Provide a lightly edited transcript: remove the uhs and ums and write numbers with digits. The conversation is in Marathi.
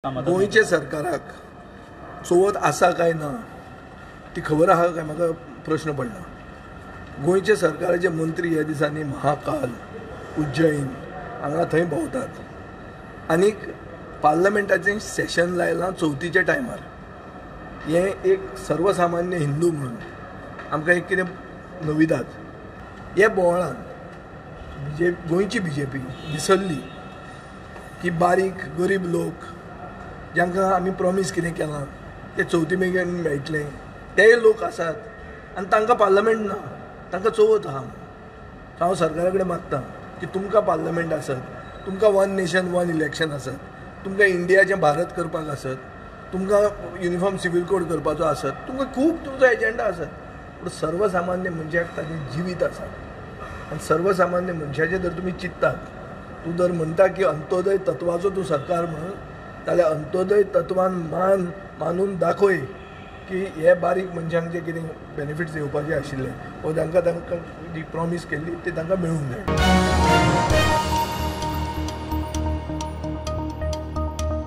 गोंयच्या सरकाराक चवथ आसा काय ना ती खबर आहा काय म्हाका प्रश्न पडला। गोंयच्या सरकाराचे मंत्री ह्या दिसांनी महाकाल उज्जैन हांगा थंय भोंवतात आनीक पार्लमेंटाचें सेशन लायलां चवथीच्या टायमार। हे एक सर्वसामान्य हिंदू म्हणून आमकां एक कितें नविदाद हे बोवाळान गोंयची बीजेपी विसरली की बारीक गरीब लोक जांकां आमी प्रॉमिस कितें केलां ते चवथी बेगीन मेळटलें तेय लोक आसात आनी तांकां पार्लमेंट ना, तांकां चवथ आहा। हांव सरकारा कडेन मागतां की तुमकां पार्लमेंट आसत, तुमकां वन नेशन वन इलेक्शन आसत, तुमकां इंडियाचें भारत करपाक आसत, तुमकां युनिफॉर्म सिवील कोड करपाचो आसत, तुमकां खूब तुमचो एजेंडा आसत, पूण सर्वसामान्य मनशाक ताचें जिवीत आसा। आनी सर्वसामान्य मनशाचें जर तुमी चिंततात, तूं जर म्हणटा की अंत्योदय तत्वाचो तूं सरकार म्हण, जाल्यार अंत्योदय तत्वान मानून दाखय की हे बारीक मनशांक जे कितें बेनिफिट्स येवपाचे आशिल्ले वो तांकां जी प्रॉमिस केल्ली ती तांकां मेळूंक जाय।